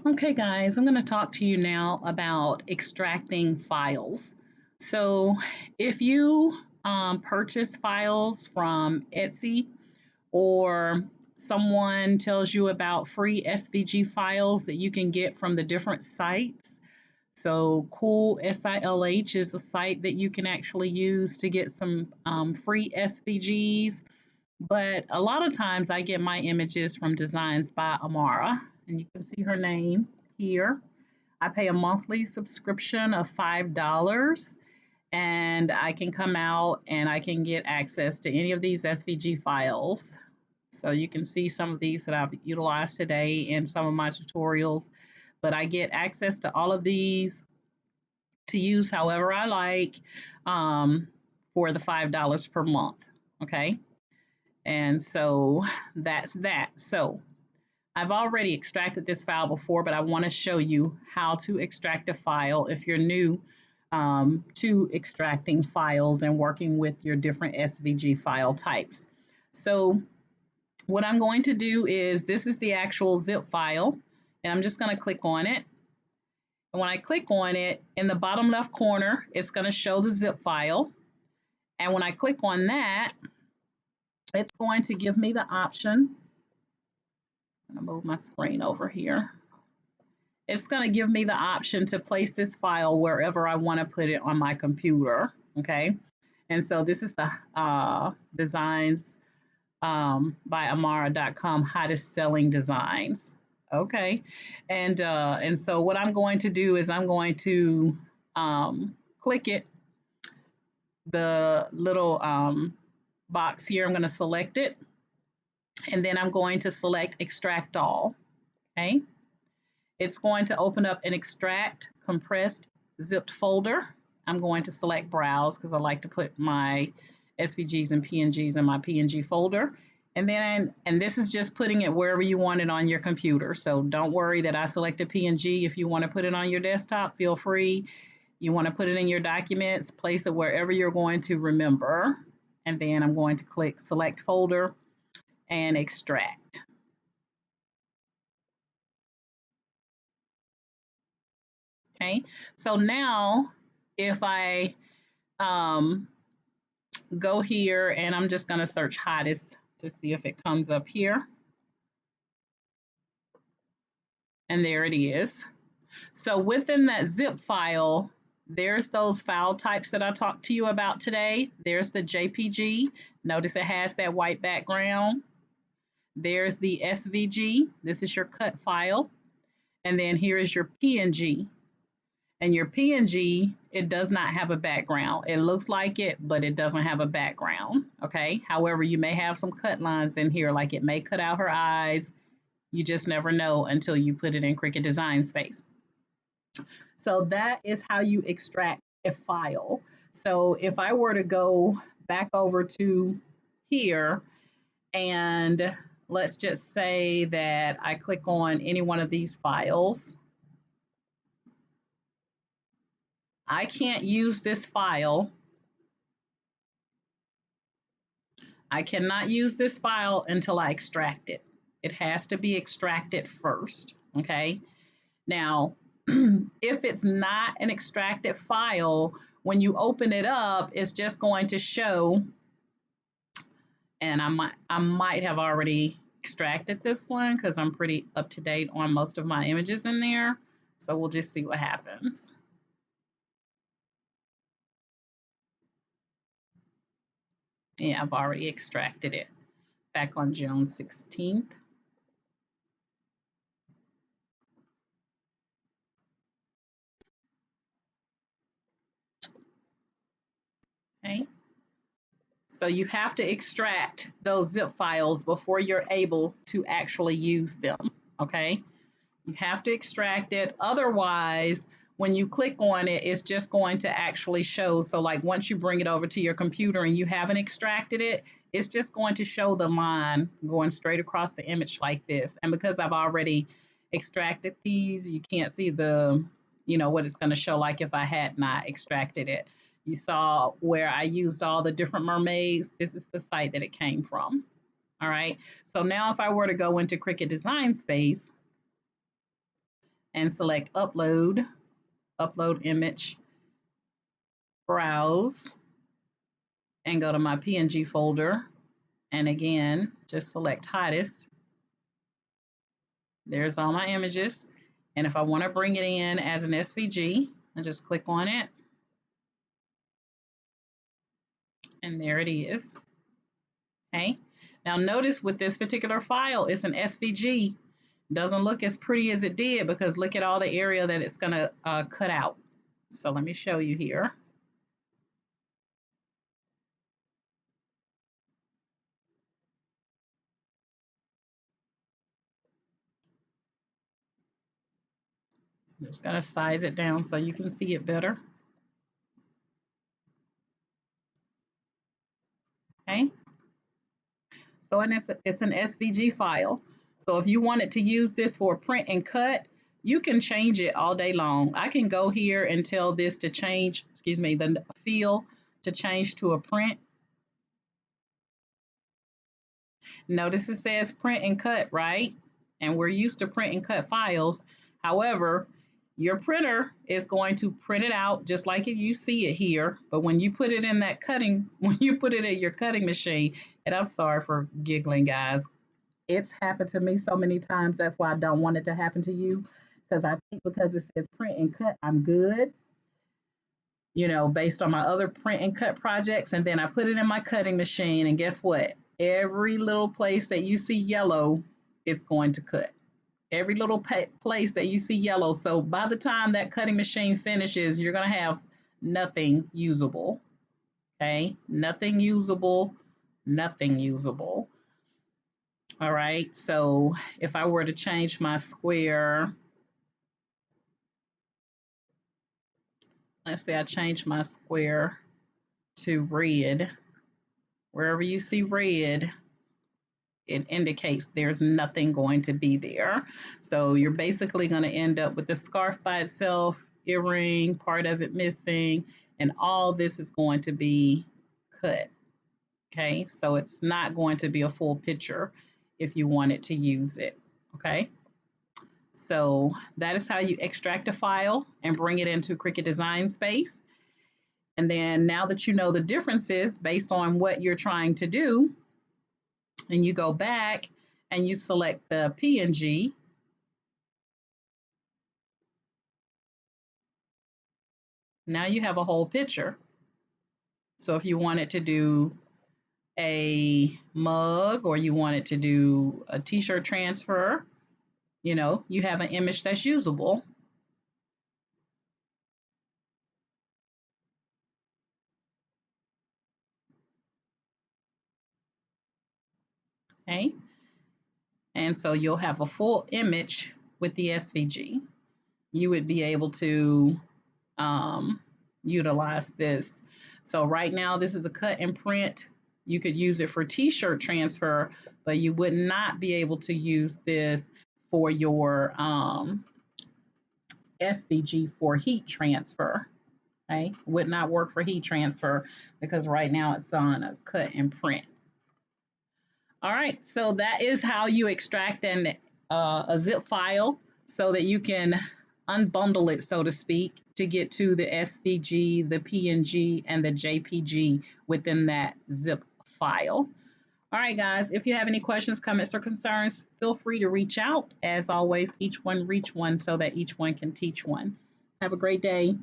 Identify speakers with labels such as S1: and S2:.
S1: Okay, guys, I'm going to talk to you now about extracting files. So, if you purchase files from Etsy or someone tells you about free SVG files that you can get from the different sites, so Cool SILH is a site that you can actually use to get some free SVGs. But a lot of times I get my images from Designs by Amara, and you can see her name here. I pay a monthly subscription of $5, and I can come out and I can get access to any of these SVG files. So you can see some of these that I've utilized today in some of my tutorials, but I get access to all of these to use however I like for the $5 per month. Okay. And so that's that. So I've already extracted this file before, but I want to show you how to extract a file if you're new to extracting files and working with your different SVG file types. So what I'm going to do is, this is the actual zip file, and I'm just going to click on it. And when I click on it, in the bottom left corner, it's going to show the zip file. And when I click on that, it's going to give me the option. I'm going to move my screen over here. It's going to give me the option to place this file wherever I want to put it on my computer. Okay. And so this is the designs by Amara.com hottest selling designs. Okay. And so what I'm going to do is I'm going to click it, the little box here. I'm going to select it, and then I'm going to select extract all. Okay. It's going to open up an extract compressed zipped folder. I'm going to select browse because I like to put my SVGs and PNGs in my PNG folder. And this is just putting it wherever you want it on your computer. So don't worry that I selected PNG. If you want to put it on your desktop, feel free. You want to put it in your documents, place it wherever you're going to remember. And then I'm going to click select folder and extract. Okay, so now if I go here and I'm just going to search hottest to see if it comes up here. And there it is. So within that zip file, there's those file types that I talked to you about today. There's the JPG. Notice it has that white background. There's the SVG. This is your cut file. And then here is your PNG. And your PNG, it does not have a background. It looks like it, but it doesn't have a background, okay? However, you may have some cut lines in here, like it may cut out her eyes. You just never know until you put it in Cricut Design Space. So that is how you extract a file. So if I were to go back over to here, and let's just say that I click on any one of these files, I can't use this file. I cannot use this file until I extract it. It has to be extracted first, okay? Now, if it's not an extracted file, when you open it up, it's just going to show, and I might have already extracted this one because I'm pretty up to date on most of my images in there. So we'll just see what happens. Yeah, I've already extracted it back on June 16th. Okay. So you have to extract those zip files before you're able to actually use them, okay? You have to extract it. Otherwise, when you click on it, it's just going to actually show. So like once you bring it over to your computer and you haven't extracted it, it's just going to show the line going straight across the image like this. And because I've already extracted these, you can't see the, what it's going to show like if I had not extracted it. You saw where I used all the different mermaids. This is the site that it came from. All right. So now if I were to go into Cricut Design Space, and select upload, upload image, browse, and go to my PNG folder. And again, just select hottest. There's all my images. And if I want to bring it in as an SVG, I just click on it. And there it is. Okay. Now notice with this particular file, it's an SVG. Doesn't look as pretty as it did because look at all the area that it's going to cut out. So let me show you here. I'm just going to size it down so you can see it better. Okay. So it's an SVG file. So if you wanted to use this for print and cut, you can change it all day long. I can go here and tell this to change, excuse me, the fill to change to a print. Notice it says print and cut, right? And we're used to print and cut files. However, your printer is going to print it out just like if you see it here. But when you put it in that cutting, when you put it in your cutting machine, and I'm sorry for giggling, guys. It's happened to me so many times. That's why I don't want it to happen to you. Because I think because it says print and cut, I'm good, you know, based on my other print and cut projects. And then I put it in my cutting machine. And guess what? Every little place that you see yellow, it's going to cut. Every little place that you see yellow. So by the time that cutting machine finishes, you're going to have nothing usable. Okay? Nothing usable, nothing usable. All right, so if I were to change my square, let's say I change my square to red. Wherever you see red, it indicates there's nothing going to be there. So you're basically going to end up with the scarf by itself, earring, part of it missing, and all this is going to be cut. Okay, so it's not going to be a full picture if you wanted to use it. Okay. So that is how you extract a file and bring it into Cricut Design Space. And then now that you know the differences based on what you're trying to do, and you go back and you select the PNG, now you have a whole picture. So if you wanted to do a mug or you wanted to do a t-shirt transfer, you know, you have an image that's usable. Okay. And so you'll have a full image with the SVG. You would be able to utilize this. So right now, this is a cut and print. You could use it for t-shirt transfer, but you would not be able to use this for your SVG for heat transfer. Okay, would not work for heat transfer because right now it's on a cut and print. All right, so that is how you extract a zip file so that you can unbundle it, so to speak, to get to the SVG, the PNG, and the JPG within that zip file. All right, guys, if you have any questions, comments, or concerns, feel free to reach out. As always, each one reach one so that each one can teach one. Have a great day.